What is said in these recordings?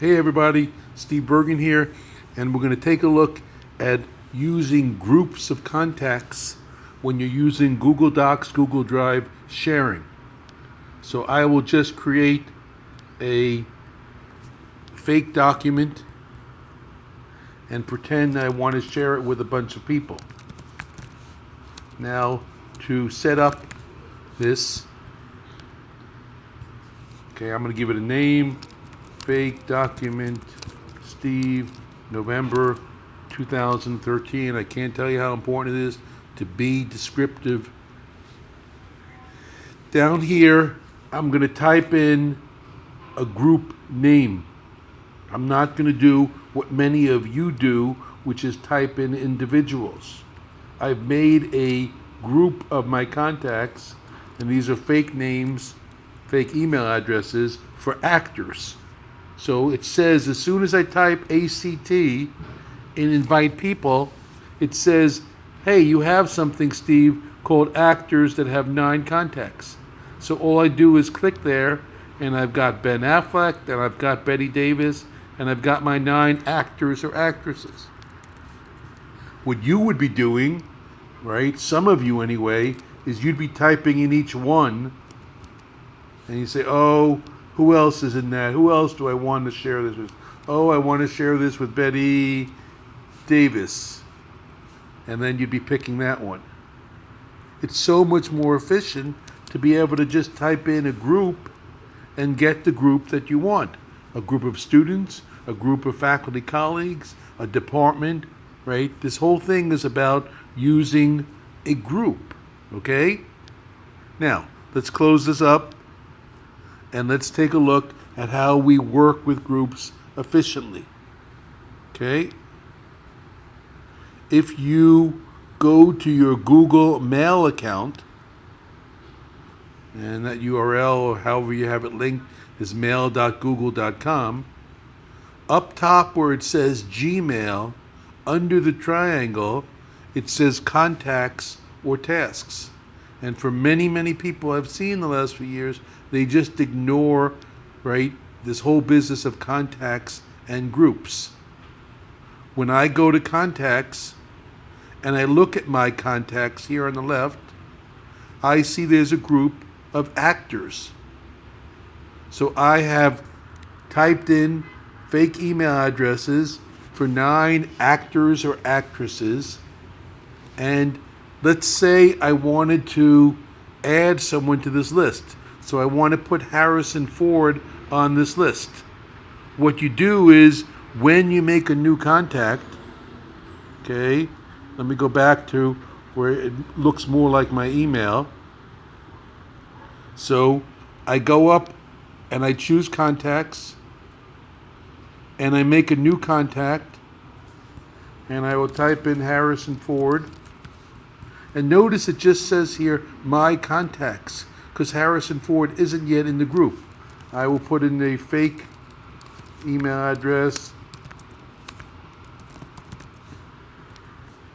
Hey everybody, Steve Bergen here, and we're going to take a look at using groups of contacts when you're using Google Docs, Google Drive sharing. So I will just create a fake document and pretend I want to share it with a bunch of people. Now, to set up this, okay, I'm going to give it a name. Fake document, Steve, November 2013. I can't tell you how important it is to be descriptive. Down here, I'm going to type in a group name. I'm not going to do what many of you do, which is type in individuals. I've made a group of my contacts, and these are fake names, fake email addresses for actors. So it says as soon as I type ACT and invite people, it says, hey, you have something, Steve, called actors that have 9 contacts. So all I do is click there, and I've got Ben Affleck, and I've got Betty Davis, and I've got my 9 actors or actresses. What you would be doing, right, some of you anyway, is you'd be typing in each one, and you say, oh, who else is in that? Who else do I want to share this with? Oh, I want to share this with Betty Davis. And then you'd be picking that one. It's so much more efficient to be able to just type in a group and get the group that you want. A group of students, a group of faculty colleagues, a department, right? This whole thing is about using a group, okay? Now, let's close this up. And let's take a look at how we work with groups efficiently. Okay? If you go to your Google Mail account, and that URL, or however you have it linked, is mail.google.com, up top where it says Gmail, under the triangle, it says contacts or tasks. And for many, many people I've seen the last few years, they just ignore, right, this whole business of contacts and groups. When I go to contacts and I look at my contacts here on the left, I see there's a group of actors. So I have typed in fake email addresses for 9 actors or actresses, and let's say I wanted to add someone to this list. So I want to put Harrison Ford on this list. What you do is when you make a new contact, okay, let me go back to where it looks more like my email. So I go up and I choose contacts and I make a new contact and I will type in Harrison Ford. And notice it just says here, my contacts, because Harrison Ford isn't yet in the group. I will put in a fake email address.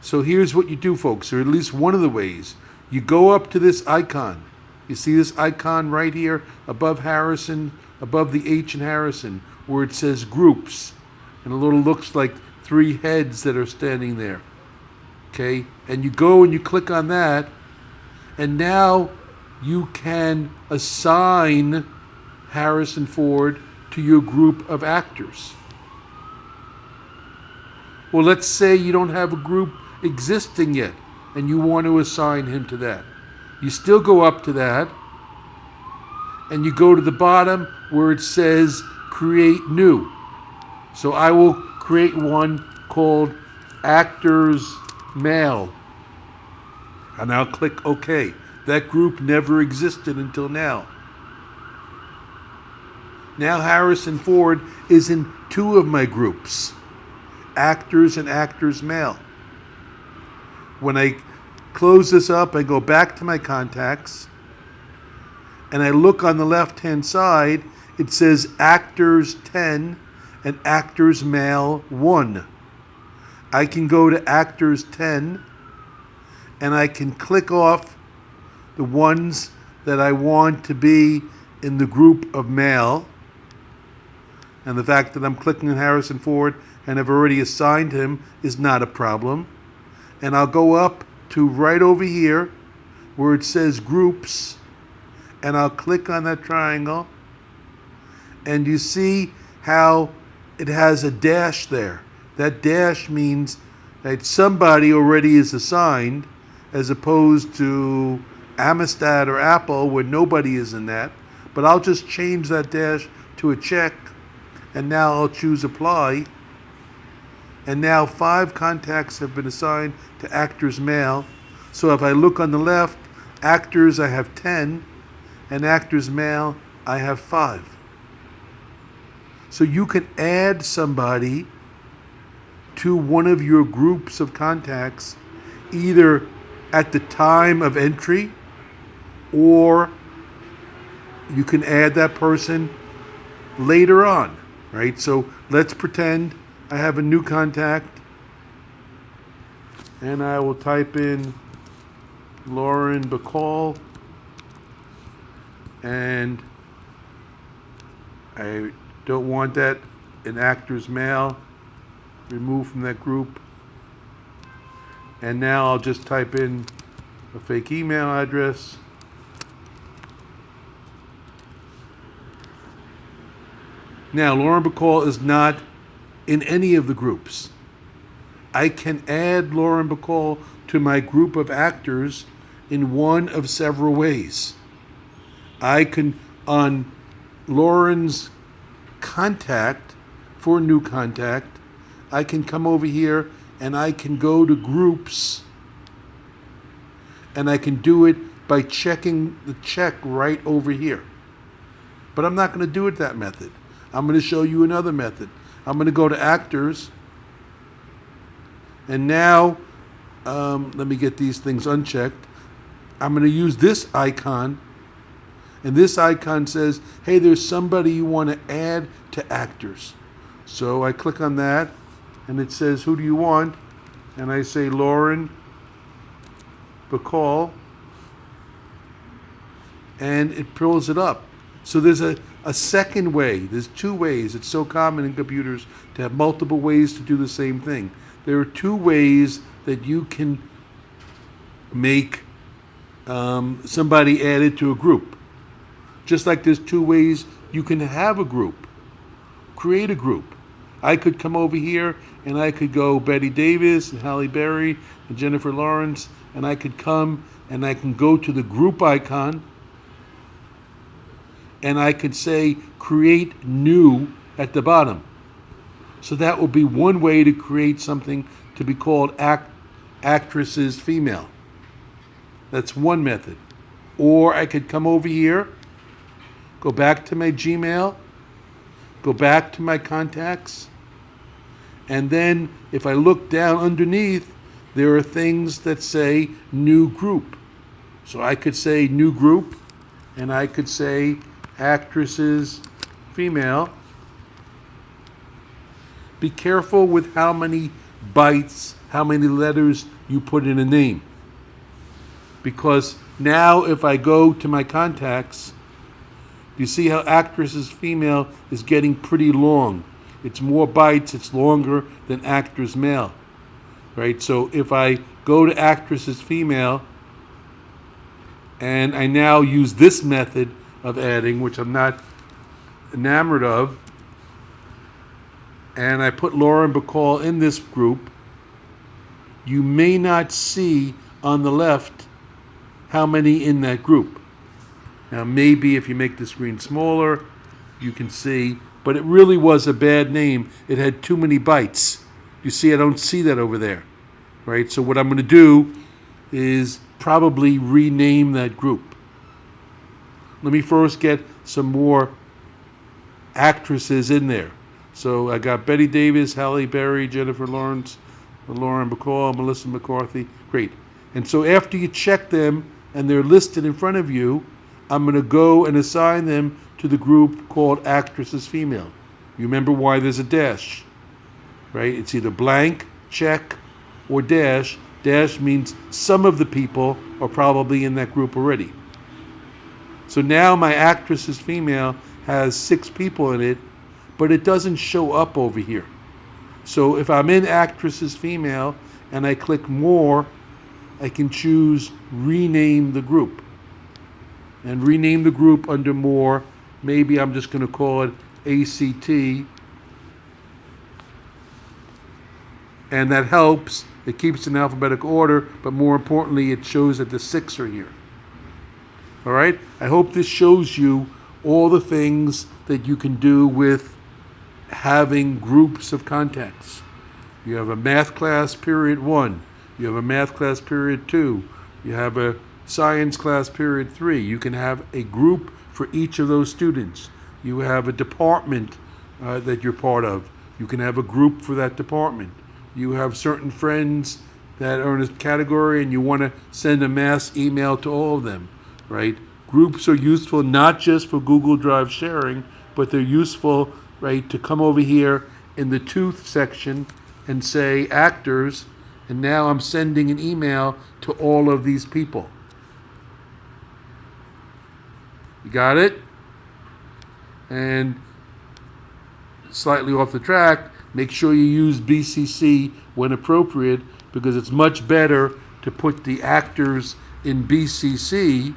So here's what you do, folks, or at least one of the ways. You go up to this icon. You see this icon right here above Harrison, above the H in Harrison, where it says groups. And a little looks like 3 heads that are standing there. Okay, and you go and you click on that, and now you can assign Harrison Ford to your group of actors. Well, let's say you don't have a group existing yet, and you want to assign him to that. You still go up to that, and you go to the bottom where it says Create New. So I will create one called Actors Mail. And I'll click OK. That group never existed until now. Now Harrison Ford is in 2 of my groups, Actors and Actors Mail. When I close this up, I go back to my contacts, and I look on the left-hand side, it says Actors 10 and Actors Mail 1. I can go to Actors 10 and I can click off the ones that I want to be in the group of mail. And the fact that I'm clicking on Harrison Ford and I've already assigned him is not a problem. And I'll go up to right over here where it says groups, and I'll click on that triangle, and you see how it has a dash there. That dash means that somebody already is assigned, as opposed to Amistad or Apple where nobody is in that. But I'll just change that dash to a check, and now I'll choose apply. And now 5 contacts have been assigned to Actors Male. So if I look on the left, Actors I have 10, and Actors Male I have 5. So you can add somebody to one of your groups of contacts either at the time of entry, or you can add that person later on, right? So let's pretend I have a new contact, and I will type in Lauren Bacall, and I don't want that in Actors Male. Remove from that group. And now I'll just type in a fake email address. Now, Lauren Bacall is not in any of the groups. I can add Lauren Bacall to my group of actors in one of several ways. I can, on Lauren's contact, for new contact, I can come over here and I can go to groups, and I can do it by checking the check right over here. But I'm not going to do it that method. I'm going to show you another method. I'm going to go to Actors, and now let me get these things unchecked. I'm going to use this icon, and this icon says, hey, there's somebody you want to add to Actors. So I click on that, and it says, who do you want? And I say Lauren Bacall, and it pulls it up. So there's a second way. There's 2 ways. It's so common in computers to have multiple ways to do the same thing. There are 2 ways that you can make somebody added to a group. Just like there's 2 ways you can have a group, create a group. I could come over here and I could go Betty Davis and Halle Berry and Jennifer Lawrence, and I could come and I can go to the group icon, and I could say create new at the bottom. So that will be one way to create something to be called Actresses Female. That's one method. Or I could come over here, go back to my Gmail, go back to my contacts, and then if I look down underneath, there are things that say new group. So I could say new group, and I could say Actresses Female. Be careful with how many bytes, how many letters you put in a name. Because now if I go to my contacts, you see how Actresses Female is getting pretty long. It's more bytes, it's longer than Actors Male, right? So if I go to Actresses Female, and I now use this method of adding, which I'm not enamored of, and I put Lauren Bacall in this group, you may not see on the left how many in that group. Now maybe if you make the screen smaller, you can see, but it really was a bad name. It had too many bytes. You see, I don't see that over there, right? So what I'm going to do is probably rename that group. Let me first get some more actresses in there. So I got Betty Davis, Halle Berry, Jennifer Lawrence, Lauren Bacall, Melissa McCarthy. Great. And so after you check them and they're listed in front of you, I'm going to go and assign them to the group called Actresses Female. You remember why there's a dash, right? It's either blank, check, or dash. Dash means some of the people are probably in that group already. So now my Actresses Female has 6 people in it, but it doesn't show up over here. So if I'm in actresses female and I click more, I can choose rename the group. And rename the group under more. Maybe I'm just going to call it ACT. And that helps. It keeps it in alphabetical order, but more importantly, it shows that the 6 are here. All right? I hope this shows you all the things that you can do with having groups of contacts. You have a math class period 1. You have a math class period 2. You have a science class period 3. You can have a group for each of those students. You have a department that you're part of. You can have a group for that department. You have certain friends that are in a category and you want to send a mass email to all of them, right? Groups are useful not just for Google Drive sharing, but they're useful, right, to come over here in the tooth section and say actors, and now I'm sending an email to all of these people. You got it? And slightly off the track, make sure you use BCC when appropriate, because it's much better to put the actors in BCC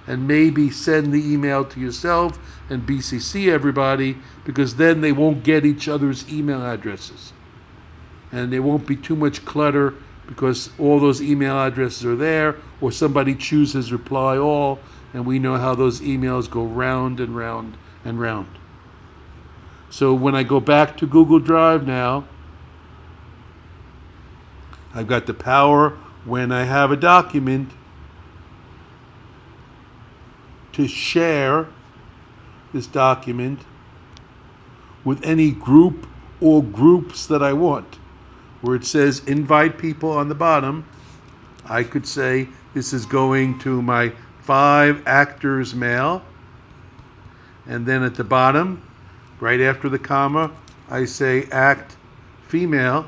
and maybe send the email to yourself and BCC everybody, because then they won't get each other's email addresses. And there won't be too much clutter because all those email addresses are there, or somebody chooses reply all, and we know how those emails go round and round and round. So when I go back to Google Drive now, I've got the power when I have a document to share this document with any group or groups that I want. Where it says invite people on the bottom, I could say this is going to my 5 actors mail. And then at the bottom, right after the comma, I say act female.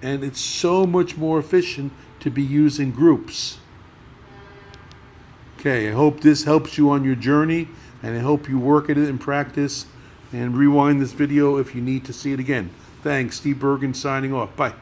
And it's so much more efficient to be using groups. Okay, I hope this helps you on your journey, and I hope you work at it in practice, and rewind this video if you need to see it again. Thanks, Steve Bergen signing off. Bye.